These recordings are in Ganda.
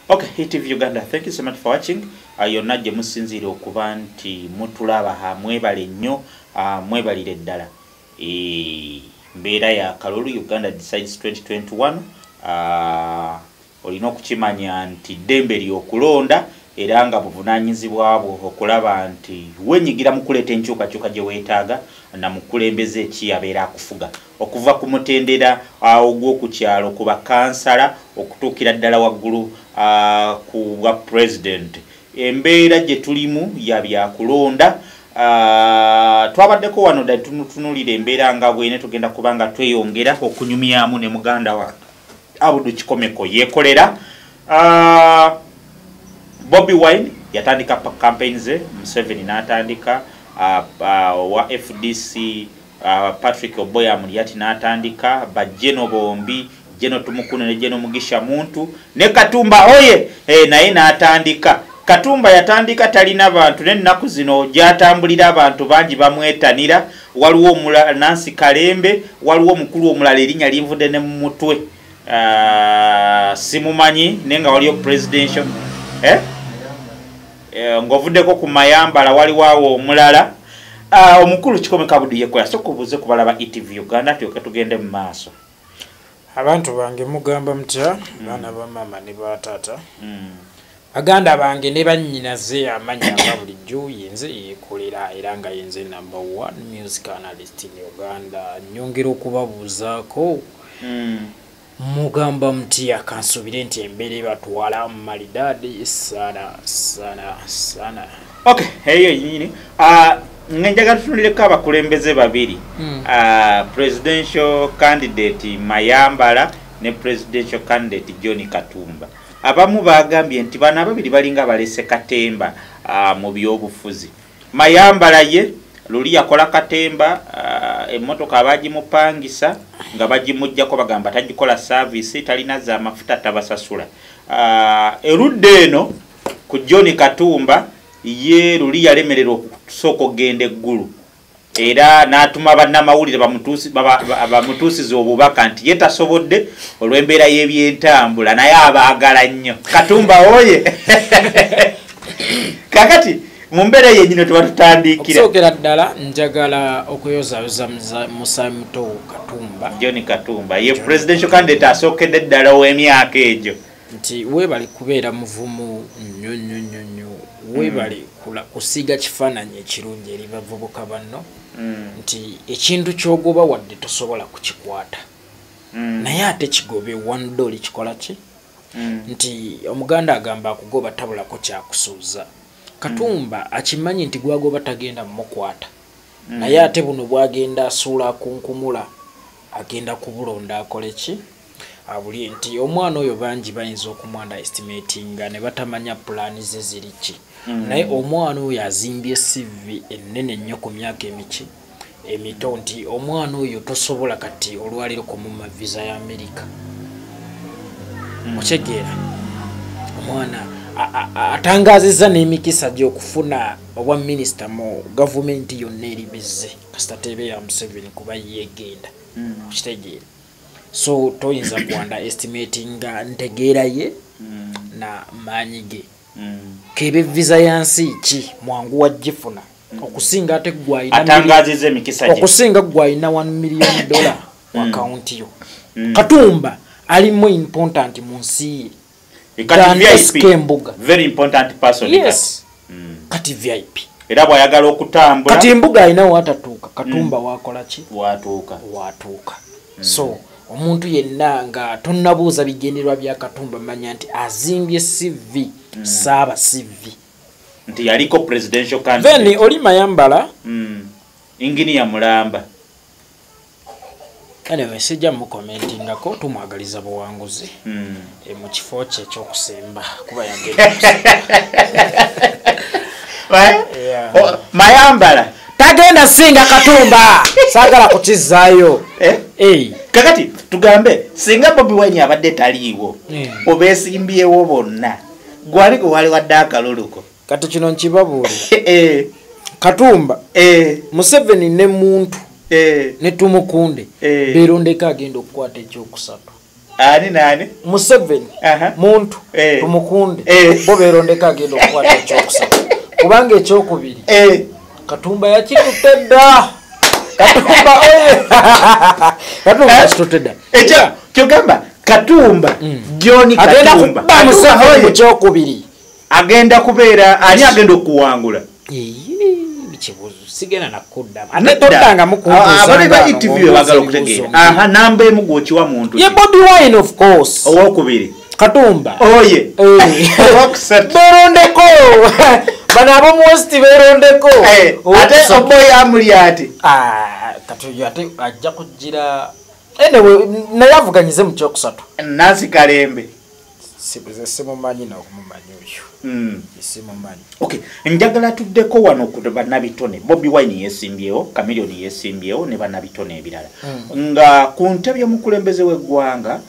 Okay, HTV Uganda, thank you so much for watching. Yonna gye musinzire okuba nti mutulaba ha mwebale nnyo, mwebalire ddala. Mbeera ya kalulu Uganda Decides 2021. Olina okukimanya nti ddembe ly'okulonda era nga buvunaanyizibwa bwo okulaba nti wenyigira mu kuleeta enkyukakyuka gye weetaaga na mukulembeze ki abeera akufuga okuva ku mutendera ogw'oku kyalo ku bakansala okutuukira ddala waggulu ku bwa president. Embeera gye tulimu ya byakulonda. Twabaddeko wano ddala tunutunulira embeera nga bwene tugenda kubanga tweyongera okunyumyamu ne muganda wa Abudu Kikomeko yeekolera. Bobby Wine yatandika campaign ze, Museveni n'atandika, wa FDC Patrick Oboya Mulyati n'atandika, ba Jeno Bombi, Jeno Tumukune ne Jeno Mugisha Muntu, ne Katumba oye naye n'atandika. Katumba yatandika talina bantu n'ennaku zino gyatambulira abantu bangi bamwetanira. Waliwo omulala Nancy Kalembe, waliwo omukulu omulala erinnya linvudde ne mu mutwe. Simumanyi nenga waliyo presidential ngovuddeko ku Mayambala waliwo awo omulala omukulu Kikomeko Abudu yekola so kubuze kubalaba ETV Uganda tyoke tugende mu maaso. Abantu bange mugamba mutya bana ba mama ne ba tata aganda bange ne bannyinaze amanya nga bulijjo yenze yekolera era nga yenze number 1 music analyst in Uganda. Nyongera okubabuuzaako mugamba mutya kansubire nti embere batwala malidadi sana. Okay, eyo nyini ngenjaga tutunulireko abakulembeze babiri, presidential candidate Mayambala ne presidential candidate John Katumba. Abamu bagambye nti bana ababiri balinga balese katemba mu byobufuzi. Mayambala ye luli yakola katemba, emmotoka abagimupangisa nga bagimujjako bagamba tagikola service, talina za mafuta tabasasula. Erudde eno ku John Katumba ye luli yalemerera okusooka ogenda eggulu era n'atuma bannamawulire bamutuusiza obubaka nti ye tasobodde olw'embeera y'ebyentambula naye abaagala nnyo. Katumba oye kakati mu mbeera yennyini tuba tutandikira okusookera ddala njagala okuyozayoza musamuto Katumba, John Katumba ye presidential candidate asookedde ddala w'emyaka egyo nti weebali kubeera muvumu nnyo weebali kusiiga kifaananyi ekirungi eri bavubuka banno nti ekintu ky'ogoba wadde tosobola kukikwata naye ate kigobe $1 kikola ki nti omuganda agamba akugoba tabulako kyakusuuza. Katumba akimanyi nti gwagoba tagenda mmukwata naye ate buno bwagenda asuula kunkumula agenda kubulonda akole ki abuli nti omwana oyo bangi bayinza okumwanda estimatinga ne batamanya pulaani ze ziri ki naye omwana oyo azimbye CV ennene nnyo ku myaka emito nti omwana oyo tosobola kati olwaliro kumuma visa ya Amerika okyegeera omwana atangazizza n'emikisa gy'okufuna obwa minisita mu gavumenti yonna eri bizze kasita tebe ya Museveni kuba yegenda okitegeera. So toyinza kuanda estimating ntegeera ye na maanyi ge kebe visa yansi ki mwangu wagifuna okusinga ate gwayina atangazize emikisa gye okusinga gwayina $1 million mu account yo. Katumba ali mo important mu nsi very important person. Yes. Kati VIP era bwayagala okutambula kati embuga ayina watatuuka Katumba wakola ki watuuka. So omuntu yenna nga tonnabuuza bigenderwa bya Katumba manya nti azimbye CV saaba CV nti yaliko presidential candidate. Then oli Mayambala Engineer Mulamba anyway sijja mu commentingako tumwagaliza buwanguzi mu kifo kye ekyokusemba kuba yagenda Mayambala tagenda singa Katumba saagala kukizaayo. Kakati tugambe singa Bobby Wine abadde taliiwo obeesimbyewo bonna gwali wali wadde akaluluko kati kino nkibabuulira Katumba Museveni ne muntu ne Tumukunde beerondeka agenda okukwata ekyokusatu Ani nani? Museveni. Muntu. Tumukunde. Bo berondeka agenda okukwata ekyokusatu. Kubanga ekyokubiri. Katumba yakitutedda. Katumba Katumba kitutedda. Kyogamba Katumba John Katumba. Museveni ekyokubiri. Agenda kubeera ani agenda okuwangula. Bikibuzo sigena nakudda. Ate todanga mukunguza. Abali ba interview bagala okutegeera. Namba emu gwokiwa muntu. Ye Bobi Wine of course. Owokubiri. Katumba. Oye. Berondeko. Bana abo most berondeko. Ate oboy amuli ati. Katuyo ate ajja kujira. Anyway, nayavuganyize mu kyokusatu. Nansi Kalembe. Sibuze simumanyi na okumumanyi oyo. Simumanyi. Okay, njagala tuddeko wano ku bannabitone. Bobi Wine yesimbyewo, Chameleon yesimbyewo ne bannabitone ebirala. Nga ku ntebe y'omukulembeze w'eggwanga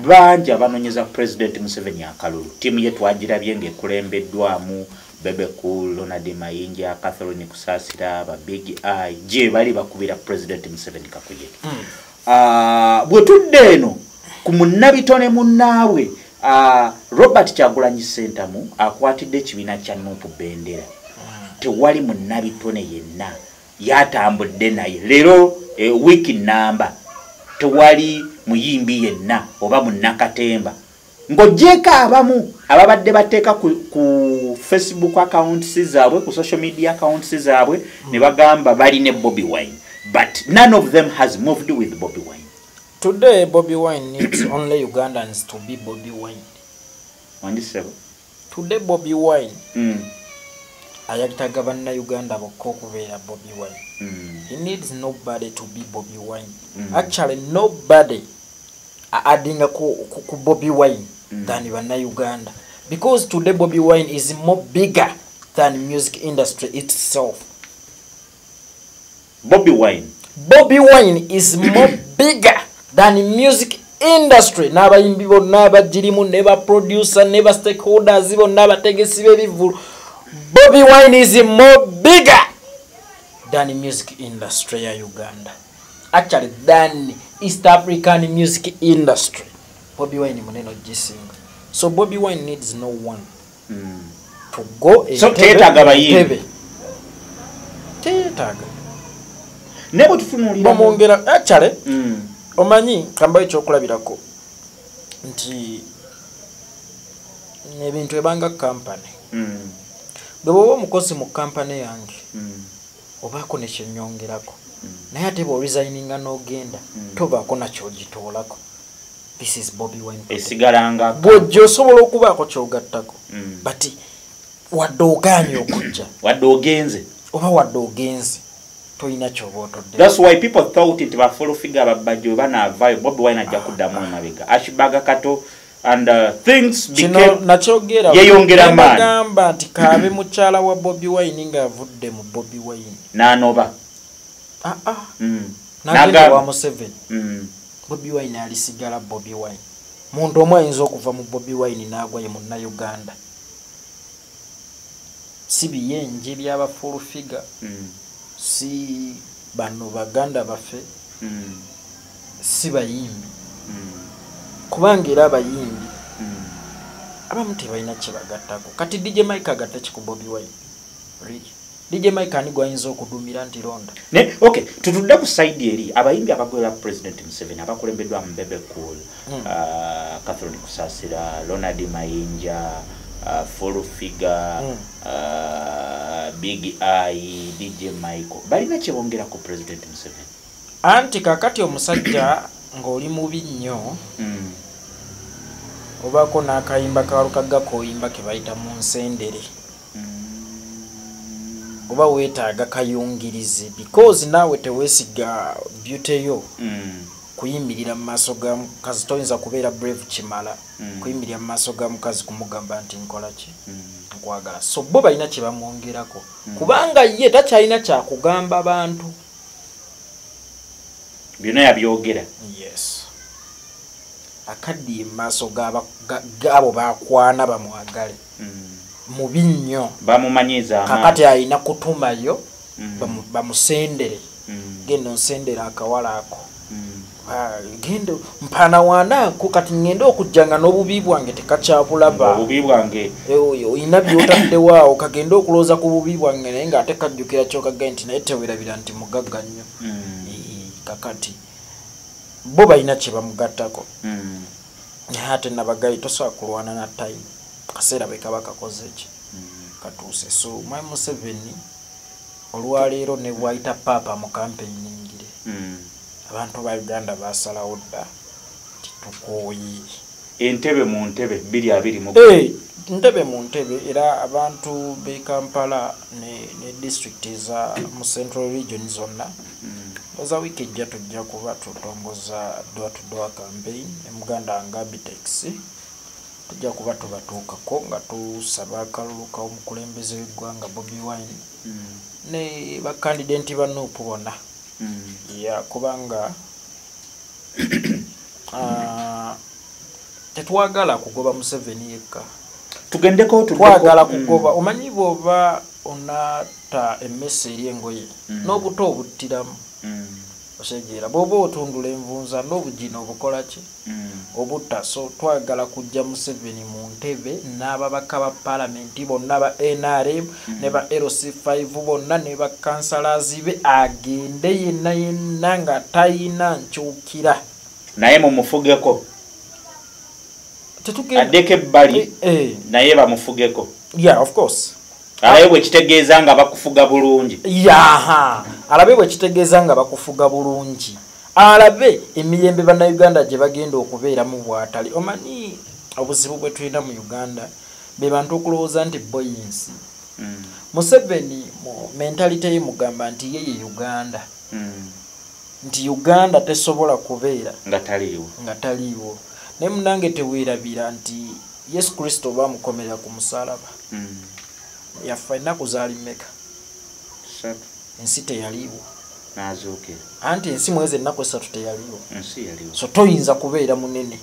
banja banonyeza President Museveni akalulu. Timu ye twagirabye ng'ekulembeddwamu Bebe Cool, Ronald Mayinja, Catherine Kusasira, ba Big Eye, je bali bakubira President Museveni kakuje. Bwe tudde eno ku munnabitone munnaabwe Robert Kyagulanyi Ssentamu akwatidde ekibiina kya Nuupu Bendera. Tewali munnabitone yenna yatambudde naye. Leero wiki namba tewali muyimbi yenna oba munnakatemba. Ng'ogyeko abamu ababadde bateeka ku Facebook accounts zaabwe, ku social media accounts zaabwe ne bagamba bali ne Bobi Wine. But none of them has moved with Bobi Wine. Today, Bobi Wine needs only Ugandans to be Bobi Wine. Today, Bobi Wine. Ayagitaga banna Uganda bokkubeera Bobi Wine. He needs nobody to be Bobi Wine. Actually, nobody adding ku Bobi Wine than banna Uganda. Because today, Bobi Wine is more bigger than music industry itself. Bobi Wine is more bigger than music industry. N'abayimbi bonna abagirimu ne ba producer ne ba stakeholders bonna abategesi b'ebivulu. Bobi Wine is more bigger than music industry ya Uganda. Actually than East African music industry. Bobi Wine muneno gisinga. So Bobi Wine needs no one to go so tetaga bayimbi. Tetaga. Nebo tufunulira bamongera actually omanyi kamba ekyokulabirako nti ebintu ebanga company bw'oba omukozi mu company yange obaako nekyenyongerako naye ate bw'oresigninga n'ogenda tobaako nakyogitoolako. This is Bobi Wine esigalanga bw'ojja osobola okubaako kyogattako but wadde ogaanye okujja wadde ogenze oba wadde ogenze. That's why people thought it was full figure abajjo banava Bobi Wine ajja kuddamu emabega Ashibaga Kato and things became yeyongera man gamba nti kabe mukyala wa Bobi Wine nga avudde mu Bobi Wine n'anoba n'agenda wa Museveni Bobi Wine alisigala Bobi Wine muntu omwe ayinza okuva mu Bobi Wine n'agwa ye munna Uganda si biyenje byaba full figure si bano baganda bafe si bayimbi kubanga era abayimbi abamu tebalina kyebagattako kati DJ Mike agatta ki ku Bobi Wine really DJ Mike ani gwayinza okudumira nti londa ne okay tutudde ku side eri abayimbi abagwera President Museveni abakulembeddwa mu Bebe Cool Catherine Kusasira Ronald Mayinja full figure Big Eye DJ Michael balina kyebongera ku President Museveni anti kakati omusajja ng'oli mubi nnyo obaako n'akayimba kalukaga koyimba ke bayita mu nsendere oba weetaaga kayungirize because naawe teweesiga beauty yo kuyimirira mu maaso ga mukazi toyinza kubeera brave kimala kuyimirira mu maaso ga mukazi kumugamba nti nkola ki nkwagala so bo balina kye bamwongerako kubanga ye takyalina kyakugamba bantu byonna yabyogera yes akaddiye mu maaso g'abo bakwana bamwagale mubi nnyo bamumanyiza kakati alina kutumayo bamusendere genda onsendera akawala ako gendo mpana wanako kati ngendo okujjanga n'obubi bwange tekakyabulaba obubi bwange oyina byotadde waawo kagenda okulooza ku bubi bwange naye ng'ate kajjukira kyokagga nti naye teweerabira nti mugagga nnyo kakati bo balina kye bamugattako naye ate nabagayi tosobola kulwana na time kaseera be kaba kakoze ki katuuse so Mwai Museveni olwaleero ne bwayita paapa mu campaigning abantu ba Uganda basalawo dda titukooye entebe mu ntebe ntebe mu ntebe era abantu be Kampala ne district za mu Central Region zonna oza wiki ejja tujja kuba tutongoza door-to-door campaign ne Muganda Ngabitex tujja kuba tubatuukako nga tusaba akalulu k'omukulembeze w'eggwanga Bobi Wine ne bakandidenti ba Nuupu bonna kubanga tetwagala kugoba Museveni yekka twagala kugoba omanyi bw'oba onaata emmese eri engoye n'obuto obuttiramu osegeera bw'oba otundula envunza n'obugina obukola ki obutta so twagala kujja Museveni mu ntebe n'ababaka ba palamenti bonna ba NRM ne ba LC5 bonna ne ba kansalazi be agende yenna nga tayina nkyukira naye mumufugeko addeko ebbali naye bamufugeko of course alabe bwe kitegeeza nga bakufuga bulungi alabe bwe kitegeeza nga bakufuga bulungi alabe emirembe bannayuganda gye bagenda okubeeramu bwatali omanyi obuzibu bwe tulina mu Uganda be bantu okulowooza nti boyinsi Museveni mu mentality ye mugamba nti ye Uganda nti Uganda tesobola kubeera nga taliiwo naye munange teweerabira nti Yesu Kristo bamukomerera ku musalaba yafa ennaku zaali mmeka ensi teyaliiwo n'azuukira anti ensi mwezi ennaku 3 teyaliiwo so toyinza kubeera munene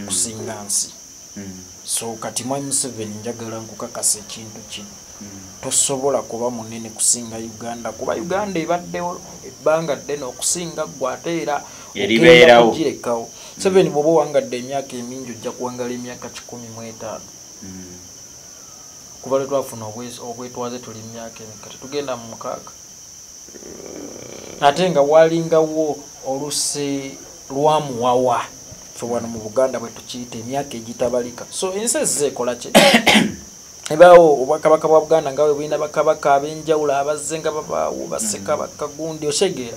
kusinga nsi so kati Mwai Museveni njagala nkukakasa ekintu kino tosobola kuba munene kusinga Uganda kuba Uganda ebaddewo ebbanga ddene okusinga ggwe ate era eribeerawo girekawo Museveni bw'oba owangadde emyaka emingi ojja kuwangala emyaka 15 kuba lwe twafuna obwetwaze tuli myaka emeka tetugenda mu 6 ate nga walingawo oluse lwamuwawa fe wano mu Buganda bwe tukiyita emyaka egitabalika so ensi ezeekola ki ebaawo obwakabaka bwa Buganda nga bwe bulina bakabaka ab'enjawulo abazze nga babaawo bassekabaka gundi osegeera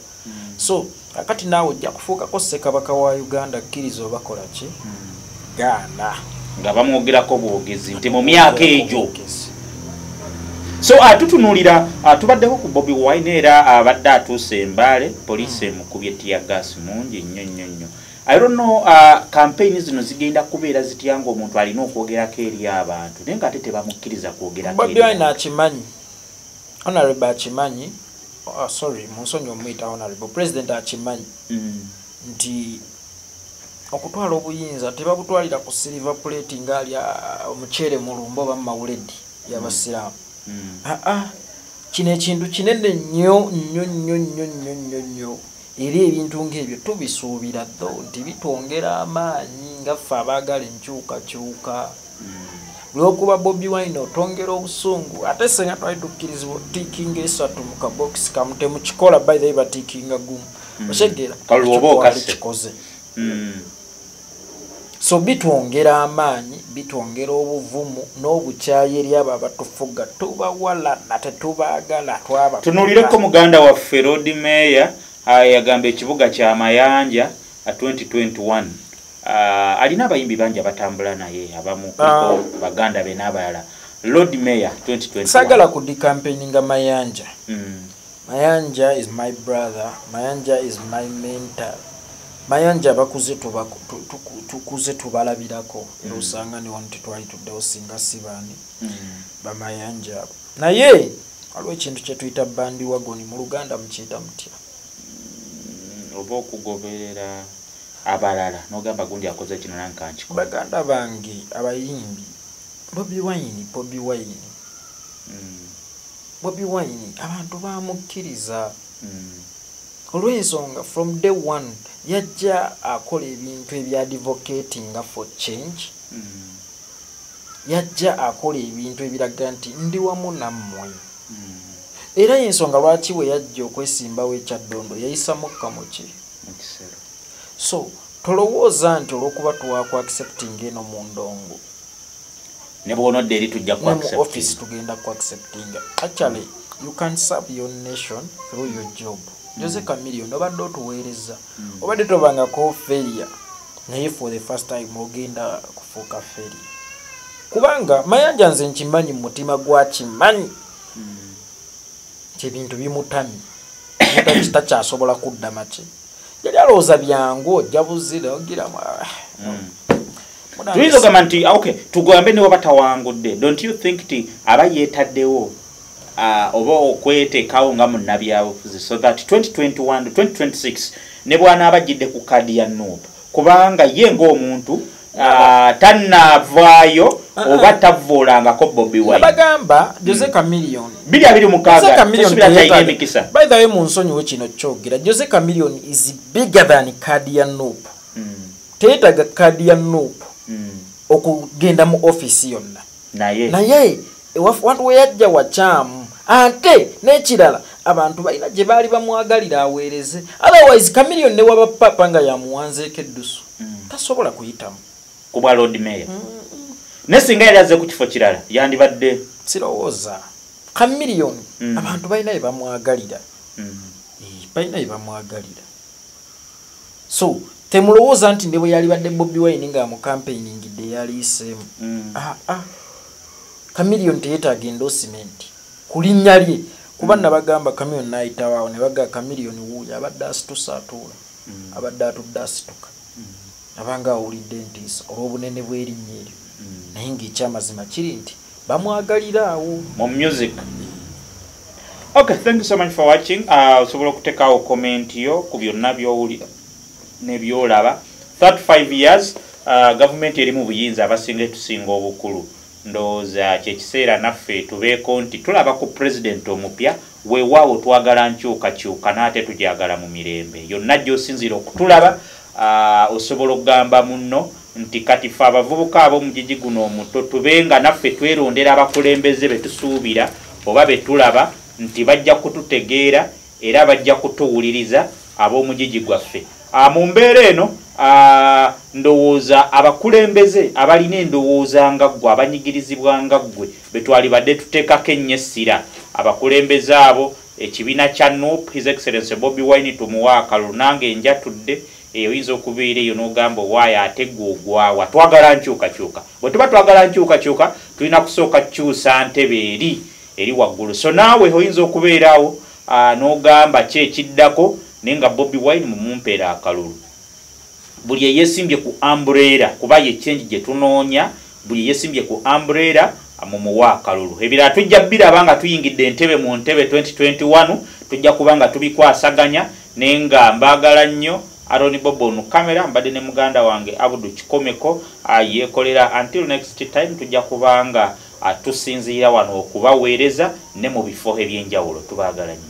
so akati naawe ojja kufuukako ssekabaka wa Uganda kkiriza obakola ki gaana nga bamwogerako bwogezi nti mu myaka egyo so tutunuulira tubaddeho ku Bobi Wine era abadde atuuse Mbale poliisi emukubye teargas mungi nnyo I don't know campaign zino zigenda kubeera zitya ng'omuntu alina okwogerako eri abantu naye ng'ate tebamukkiriza kwogerako Bobi Wine akimanyi honorable akimanyi munsonyi omuyita honorable president akimanyi nti okutwala obuyinza tebabutwalira ku silver plate ng'ali omuceere mulumba oba mawuledi y'abasiraamu kino ekintu kinene nnyo era ebintu ng'ebyo tubisuubira ddo nti bitwongera amaanyi nga ffe abaagala enkyukakyuka lw'okuba Bobi Wine otongera obusungu ate senga twali tukkirizibwa otiikinga 3 mu kabokisi kamu temukikola by the way batiikinga gumu osegeera kikoze so bitwongera amaanyi bitwongera obuvumu n'obukyayi eri abo abatufuga tubawala nate tubaagala tunuulireko muganda waffe Road Mayor yagamba ekibuga kya Mayanja 2021 alina abayimbi bangi abatambula naye abamu kuko baganda be n'abalala Road Mayor 2021 sagala kudi campaigning Mayanja Mayanja is my brother Mayanja is my mentor Mayanja bakuze tukuze tubalabirako era osanga ne wantu twali tuddewo singa sibani ba Mayanja naye waliwo ekintu kye tuyita bandi wagoni mu Luganda mukiyita mutya oba okugoberera abalala n'ogamba gundi akoze kino nankanki baganda bange abayimbi Bobi Wine abantu bamukkiriza olw'ensonga from day one yajja akola ebintu ebyadvocatinga for change. Yajja akola ebintu ebiraga nti ndi wamu nammwe. Era y'ensonga lwaki we yajja okwesimbawo ekyaddondo yayisa mukka mu ki. So tolowooza nti olw'okuba tuwaku accepting eno mu ndongo ne bw'onodde eri tujja ku accepting office tugenda ku accepting. Actually you can serve your nation through your job. Jose Chameleone obadde otuweereza obadde tobangako failure naye for the first time ogenda kufuuka failure kubanga Mayanja nze nkimanyi mu mutima gwa kimanyi ebintu bimutamye takyasobola kudda make yali alowooza byangu ojja buzira ogira tuyinza ogamba nti okay tugambe ne wabatawangudde. Don't you think ti aba yeetaddewo oba okweteekawo nga munnabyabufuzi so that 2021 2026 ne bw'anaaba ajjidde ku kadi ya Nuupu kubanga ye ng'omuntu tannavaayo oba tavvoolangako Bobi Wine. Bagamba Jose Chameleone 226 emikisa. By the way mu nsonyiwo kino kyogera Jose Chameleone is bigger than kadi ya Nuupu. Teetaga kadi ya Nuupu okugenda mu office yonna. Naye wantu we yajja wakyamu ate n'ekirala abantu balina gye baali bamwagalira aweereze. Otherwise Chameleone ne waba papa nga yamuwanzeeko eddusu tasobola kuyitamu ku bwa Lord Mayor. Ne singa yali azze ku kifo kirala yandibadde sirowooza. Chameleone abantu balina bye bamwagalira. Balina bye bamwagalira. So temulowooza nti ne bwe yali badde Bobi Wine nga mu campaigningidde yaliiseemu. Chameleone teyeetaaga endorsement ku linnya lye kuba nabagamba Chameleone n'ayitawo ne baga Chameleone wuuyo abadde asitusa atuula abadde atudde asituka abanga awulidde entiisa olw'obunene bw'erinnya eryo naye ng'ekyamazima kiri nti bamwagalira awo mu music. Okay, thank you so much for watching. Osobola okuteekawo comment yo ku byonna by'owulira ne by'olaba. 35 years government eri mu buyinza abasinga tusinga obukulu. Ndowooza kyekiseera naffe tubeeko nti tulaba ku president omupya weewaawo twagala nkyukakyuka n'ate tujagala mu mirembe. Yonna gy'osinzira okutulaba osobola okugamba munno nti kati ffe abavubuka ab'omugigi guno omuto tubenga naffe twerondera abakulembeze be tusuubira oba be tulaba nti bajja kututegeera era bajja kutuwuliriza ab'omugigi gwaffe. Mu mbeera eno ndowooza abakulembeze abalina endowooza nga ggwe abanyigirizibwa nga ggwe betwalibadde tuteekako ennyo essira abakulembeze abo ekibiina kya Nuupu His Excellency Bobi Wine tumuwa akalulu nange njatudde oyinza okubeera eyo n'ogamba owaayo ate gwe ogwawa twagala nkyukakyuka. Bwe tuba twagala nkyukakyuka tulina kusooka kukyusa ntebe eri waggulu. So naawe oyinza okubeerawo n'ogamba ki ekiddako naye nga Bobi Wine mumumpeera akalulu. Buli eyesimbye ku umbrella kuba ye change gye tunoonya buli eyesimbye ku umbrella mumuwa akalulu. Ebirala tujja biraba nga tuyingidde entebe mu ntebe 2021 tujja kuba nga tubikwasaganya naye nga mbaagala nnyo Aaron Bobo ono kamera mbadde ne muganda wange Abudu Kikomeko yeekolera. Until next time tujja kubanga tusinziira wano okubaweereza ne mu bifo eby'enjawulo. Tubaagala nnyo.